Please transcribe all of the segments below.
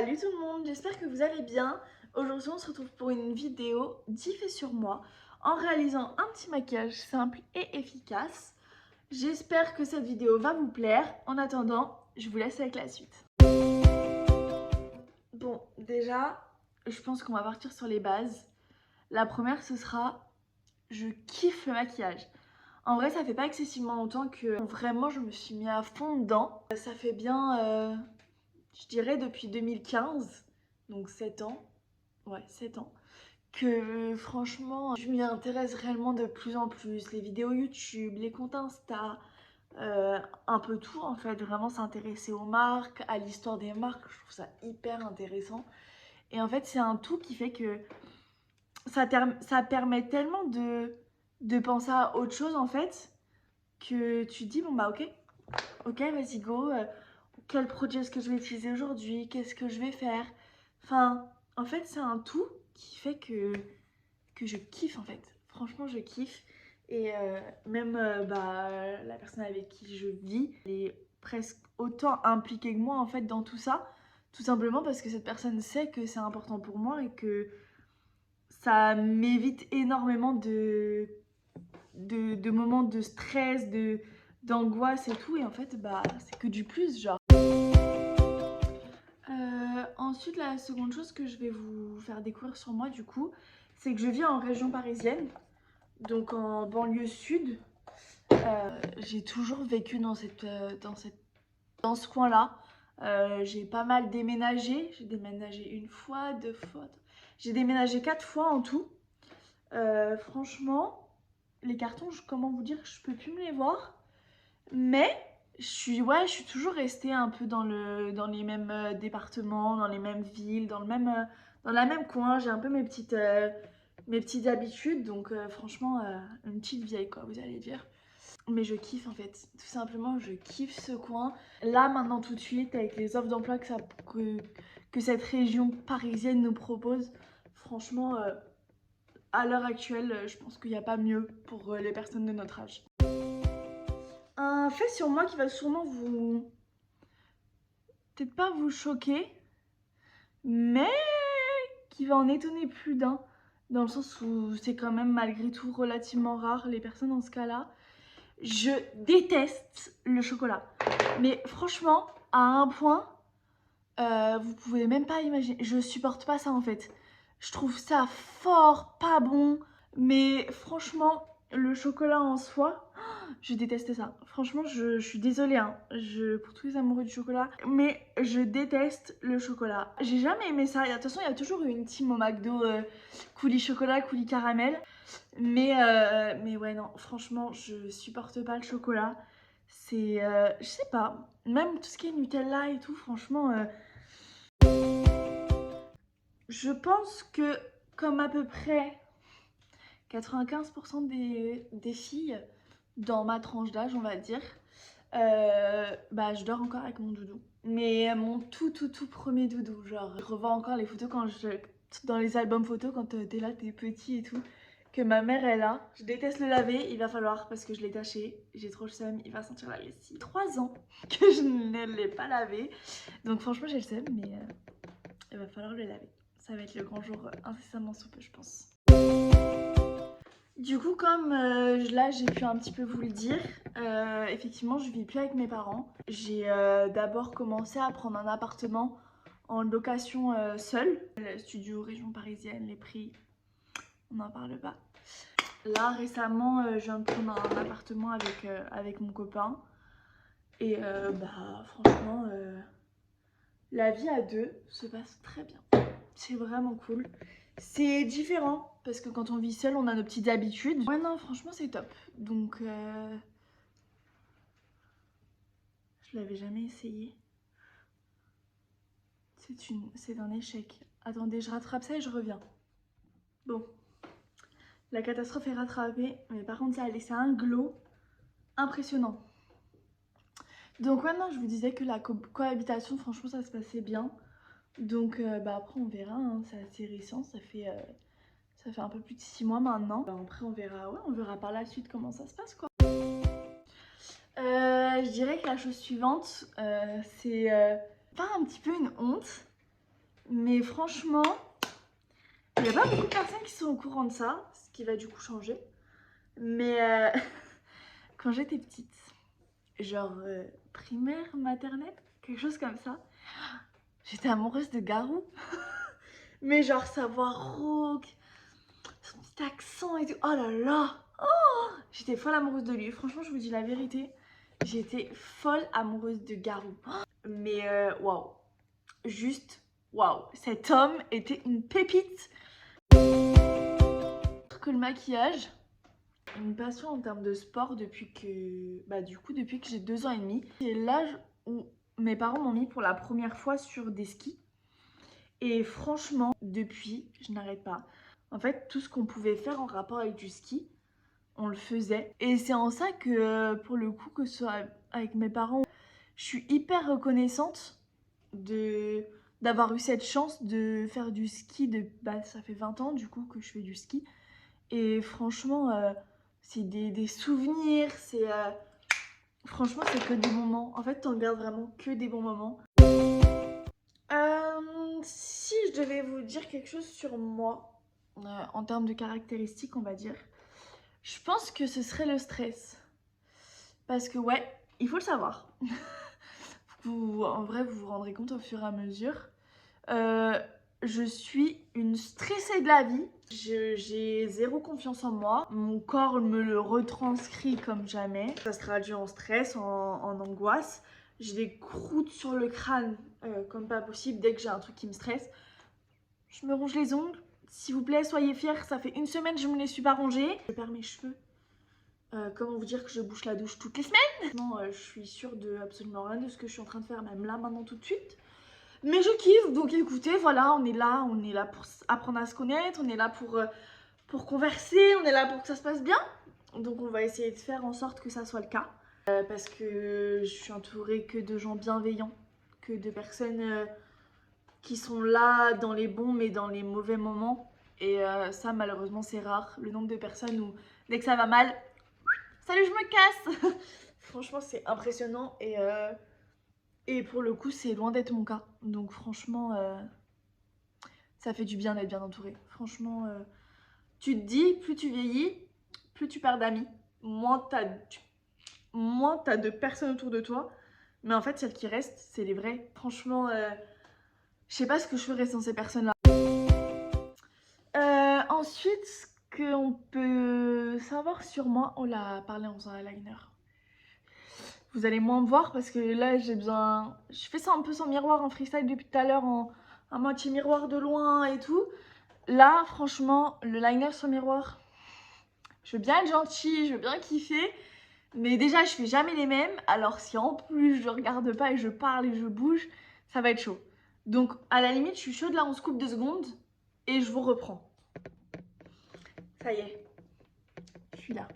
Salut tout le monde, j'espère que vous allez bien. Aujourd'hui on se retrouve pour une vidéo d'If et sur moi en réalisant un petit maquillage simple et efficace. J'espère que cette vidéo va vous plaire. En attendant, je vous laisse avec la suite. Bon, déjà, je pense qu'on va partir sur les bases. La première, ce sera je kiffe le maquillage. En vrai, ça fait pas excessivement longtemps que vraiment je me suis mis à fond dedans. Ça fait bien, je dirais, depuis 2015, donc 7 ans. Ouais, 7 ans. Que franchement, je m'y intéresse réellement de plus en plus. Les vidéos YouTube, les comptes Insta, un peu tout en fait. Vraiment s'intéresser aux marques, à l'histoire des marques, je trouve ça hyper intéressant. Et en fait, c'est un tout qui fait que ça permet tellement de penser à autre chose en fait, que tu te dis, bon bah ok, vas-y go, quel produit est-ce que je vais utiliser aujourd'hui, qu'est-ce que je vais faire. Enfin, en fait, c'est un tout qui fait que je kiffe en fait. Franchement, je kiffe. Et même la personne avec qui je vis, elle est presque autant impliquée que moi en fait dans tout ça. Tout simplement parce que cette personne sait que c'est important pour moi et que ça m'évite énormément de moments de stress, d'angoisse et tout. Et en fait, c'est que du plus, genre. Ensuite, la seconde chose que je vais vous faire découvrir sur moi, du coup, c'est que je vis en région parisienne, donc en banlieue sud. J'ai toujours vécu dans ce coin-là. J'ai pas mal déménagé. J'ai déménagé une fois, deux fois. J'ai déménagé 4 fois en tout. Franchement, les cartons, comment vous dire, je peux plus me les voir. Mais je suis toujours restée un peu dans les mêmes départements, dans les mêmes villes, dans la même coin. J'ai un peu mes petites habitudes. Donc franchement, une petite vieille quoi, vous allez dire. Mais je kiffe en fait, tout simplement je kiffe ce coin. Là maintenant tout de suite avec les offres d'emploi que cette région parisienne nous propose, franchement à l'heure actuelle je pense qu'il n'y a pas mieux pour les personnes de notre âge. Un fait sur moi qui va sûrement peut-être pas vous choquer, mais qui va en étonner plus d'un, dans le sens où c'est quand même malgré tout relativement rare les personnes dans ce cas-là. Je déteste le chocolat. Mais franchement, à un point, vous pouvez même pas imaginer. Je supporte pas ça en fait. Je trouve ça fort, pas bon. Mais franchement, le chocolat en soi, je déteste ça. Franchement, je suis désolée hein, pour tous les amoureux du chocolat. Mais je déteste le chocolat. J'ai jamais aimé ça. De toute façon, il y a toujours eu une team au McDo coulis chocolat, coulis caramel. Mais ouais, non, franchement, je supporte pas le chocolat. C'est, je sais pas, même tout ce qui est Nutella et tout, franchement, je pense que comme à peu près 95% des filles dans ma tranche d'âge, on va dire, je dors encore avec mon doudou. Mais mon tout premier doudou, genre, je revois encore les photos dans les albums photos quand t'es là, t'es petit et tout, que ma mère est là. Je déteste le laver, il va falloir parce que je l'ai taché, j'ai trop le seum, il va sentir la lessive. 3 ans que je ne l'ai pas lavé, donc franchement j'ai le seum, mais il va falloir le laver. Ça va être le grand jour incessamment sous peu, je pense. Du coup, comme là j'ai pu un petit peu vous le dire, effectivement je vis plus avec mes parents. J'ai d'abord commencé à prendre un appartement en location seule. Le studio région parisienne, les prix, on n'en parle pas. Là récemment je viens de prendre un appartement avec mon copain. Et franchement la vie à deux se passe très bien. C'est vraiment cool. C'est différent parce que quand on vit seul, on a nos petites habitudes. Ouais, non, franchement, c'est top. Donc, je l'avais jamais essayé. C'est un échec. Attendez, je rattrape ça et je reviens. Bon, la catastrophe est rattrapée, mais par contre, ça a laissé un glow impressionnant. Donc, maintenant, je vous disais que la cohabitation, franchement, ça se passait bien. Donc, après, on verra. Hein, c'est assez récent, ça fait un peu plus de 6 mois maintenant. Après, on verra, ouais, on verra par la suite comment ça se passe, quoi. Je dirais que la chose suivante, c'est pas un petit peu une honte, Mais franchement, il n'y a pas beaucoup de personnes qui sont au courant de ça, ce qui va du coup changer. Mais quand j'étais petite, genre primaire, maternelle, quelque chose comme ça, j'étais amoureuse de Garou. Mais genre sa voix rauque, son petit accent et tout, oh là là, oh, j'étais folle amoureuse de lui. Franchement, je vous dis la vérité, j'étais folle amoureuse de Garou. Mais waouh, juste waouh, cet homme était une pépite. Que le maquillage, une passion en termes de sport depuis que, depuis que j'ai 2 ans et demi. C'est l'âge où mes parents m'ont mis pour la première fois sur des skis. Et franchement, depuis, je n'arrête pas. En fait, tout ce qu'on pouvait faire en rapport avec du ski, on le faisait. Et c'est en ça que, pour le coup, que ce soit avec mes parents, je suis hyper reconnaissante d'avoir eu cette chance de faire du ski. Ça fait 20 ans du coup que je fais du ski. Et franchement, c'est des souvenirs, franchement, c'est que des moments. En fait, t'en gardes vraiment que des bons moments. Si je devais vous dire quelque chose sur moi, en termes de caractéristiques, on va dire, je pense que ce serait le stress. Parce que ouais, il faut le savoir. En vrai, vous vous rendrez compte au fur et à mesure. Je suis une stressée de la vie. J'ai zéro confiance en moi. Mon corps me le retranscrit comme jamais. Ça se traduit en stress, en angoisse. J'ai des croûtes sur le crâne comme pas possible dès que j'ai un truc qui me stresse. Je me ronge les ongles. S'il vous plaît, soyez fiers. Ça fait 1 semaine que je me les suis pas rongés. Je perds mes cheveux. Comment vous dire que je bouche la douche toutes les semaines? Non, je suis sûre de absolument rien de ce que je suis en train de faire, même là, maintenant, tout de suite. Mais je kiffe, donc écoutez, voilà, on est là pour apprendre à se connaître, on est là pour converser, on est là pour que ça se passe bien. Donc on va essayer de faire en sorte que ça soit le cas. Parce que je suis entourée que de gens bienveillants, que de personnes qui sont là dans les bons mais dans les mauvais moments. Et ça, malheureusement, c'est rare. Le nombre de personnes où, dès que ça va mal, salut, je me casse. Franchement, c'est impressionnant et pour le coup, c'est loin d'être mon cas. Donc franchement, ça fait du bien d'être bien entouré. Franchement, tu te dis, plus tu vieillis, plus tu perds d'amis. Moins t'as de personnes autour de toi. Mais en fait, celles qui restent, c'est les vraies. Franchement, je sais pas ce que je ferais sans ces personnes-là. Ensuite, ce qu'on peut savoir sur moi, on l'a parlé en faisant un eyeliner. Vous allez moins me voir parce que là, j'ai besoin... Je fais ça un peu sans miroir en freestyle depuis tout à l'heure, en moitié miroir de loin et tout. Là, franchement, le liner sur miroir, je veux bien être gentille, je veux bien kiffer. Mais déjà, je fais jamais les mêmes. Alors si en plus, je regarde pas et je parle et je bouge, ça va être chaud. Donc, à la limite, je suis chaude là, on se coupe 2 secondes et je vous reprends. Ça y est, je suis là.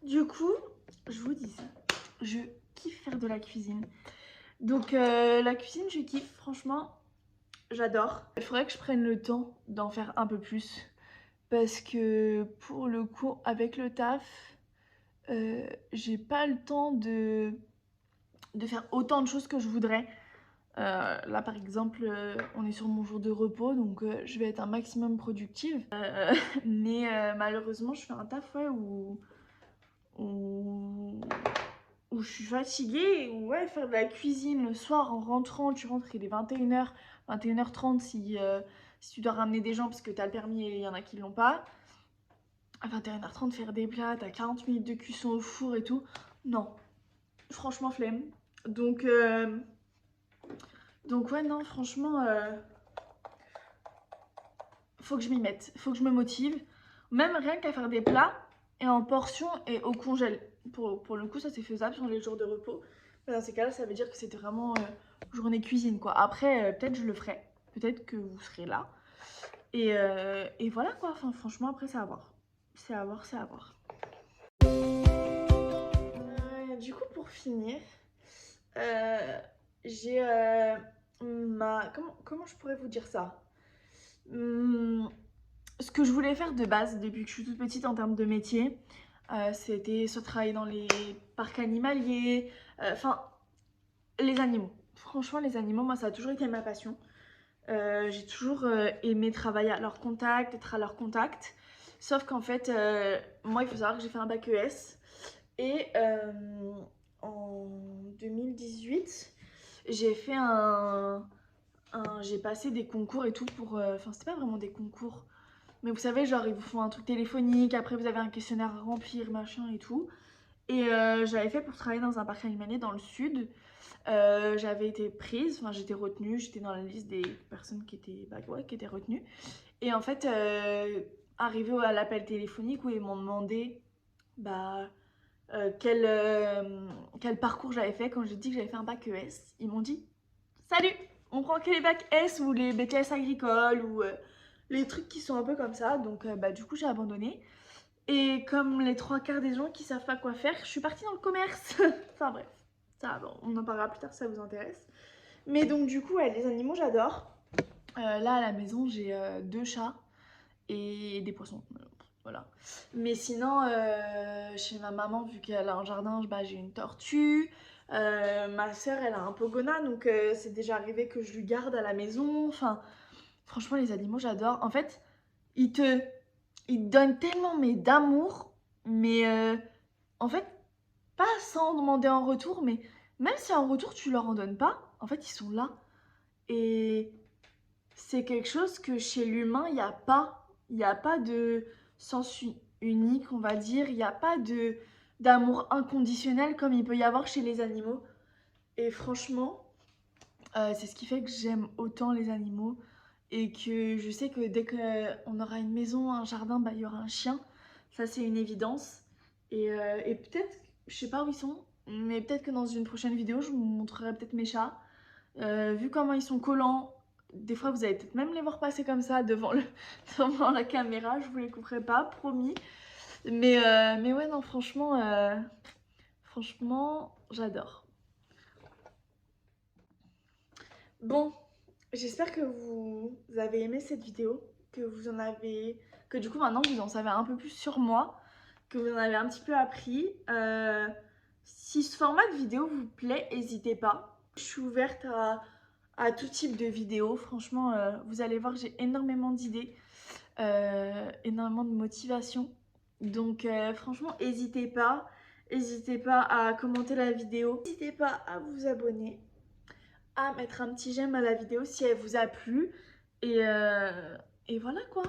Du coup, je vous dis ça. Je kiffe faire de la cuisine. Donc la cuisine, je kiffe, franchement, j'adore. Il faudrait que je prenne le temps d'en faire un peu plus. Parce que pour le coup, avec le taf, j'ai pas le temps de faire autant de choses que je voudrais. Là par exemple, on est sur mon jour de repos, donc je vais être un maximum productive. Mais malheureusement, je fais un taf ouais, où je suis fatiguée, où ouais, faire de la cuisine le soir en rentrant, tu rentres, il est 21h, 21h30 si tu dois ramener des gens parce que t'as le permis et il y en a qui l'ont pas. À 21h30 faire des plats, t'as 40 minutes de cuisson au four et tout. Non, franchement flemme. Donc ouais non, franchement, faut que je m'y mette, faut que je me motive. Même rien qu'à faire des plats et en portions et au congèle. Pour le coup, ça c'est faisable sur les jours de repos. Mais dans ces cas-là, ça veut dire que c'était vraiment journée cuisine quoi. Après, peut-être je le ferai. Peut-être que vous serez là. Et voilà quoi. Enfin, franchement, après, c'est à voir. C'est à voir, c'est à voir. Du coup, pour finir, j'ai comment je pourrais vous dire ça? Ce que je voulais faire de base depuis que je suis toute petite en termes de métier, c'était soit travailler dans les parcs animaliers, enfin les animaux. Franchement, les animaux, moi ça a toujours été ma passion. J'ai toujours aimé travailler à leur contact, être à leur contact. Sauf qu'en fait, moi, il faut savoir que j'ai fait un bac ES. Et en 2018, j'ai fait j'ai passé des concours et tout pour... Enfin, c'était pas vraiment des concours. Mais vous savez, genre, ils vous font un truc téléphonique, après vous avez un questionnaire à remplir, machin et tout. Et j'avais fait pour travailler dans un parc animalier dans le sud. J'avais été prise, enfin j'étais retenue, j'étais dans la liste des personnes qui étaient, bah, ouais, qui étaient retenues. Et en fait, arrivé à l'appel téléphonique où ils m'ont demandé bah, quel parcours j'avais fait quand j'ai dit que j'avais fait un bac ES, ils m'ont dit salut, on prend que les bacs S ou les BTS agricoles ou les trucs qui sont un peu comme ça. Donc bah, du coup j'ai abandonné. Et comme les trois quarts des gens qui savent pas quoi faire, je suis partie dans le commerce. Enfin bref, ça, bon, on en parlera plus tard si ça vous intéresse. Mais donc du coup, ouais, les animaux, j'adore. Là, à la maison, j'ai 2 chats et des poissons. Voilà. Mais sinon, chez ma maman, vu qu'elle a un jardin, bah, j'ai une tortue. Ma sœur, elle a un pogona, donc c'est déjà arrivé que je lui garde à la maison. Enfin, franchement, les animaux, j'adore. En fait, ils te, ils te donnent tellement mais d'amour, mais en fait, pas sans demander en retour, mais même si en retour tu leur en donnes pas, en fait, ils sont là. Et c'est quelque chose que chez l'humain, il n'y a pas. Il n'y a pas de sens unique, on va dire. Il n'y a pas de d'amour inconditionnel comme il peut y avoir chez les animaux. Et franchement, c'est ce qui fait que j'aime autant les animaux. Et que je sais que dès qu'on aura une maison, un jardin, bah, il y aura un chien. Ça, c'est une évidence. Et peut-être, je sais pas où ils sont, mais peut-être que dans une prochaine vidéo, je vous montrerai peut-être mes chats. Vu comment ils sont collants, des fois vous allez peut-être même les voir passer comme ça devant la caméra. Je vous les couperai pas, promis. Mais ouais, non, franchement, j'adore. Bon, j'espère que vous avez aimé cette vidéo, que du coup maintenant vous en savez un peu plus sur moi, que vous en avez un petit peu appris. Si ce format de vidéo vous plaît, n'hésitez pas. Je suis ouverte à tout type de vidéos. Franchement, vous allez voir, j'ai énormément d'idées, énormément de motivation. Donc franchement, n'hésitez pas. N'hésitez pas à commenter la vidéo. N'hésitez pas à vous abonner, à mettre un petit j'aime à la vidéo si elle vous a plu. Et, euh, et voilà quoi.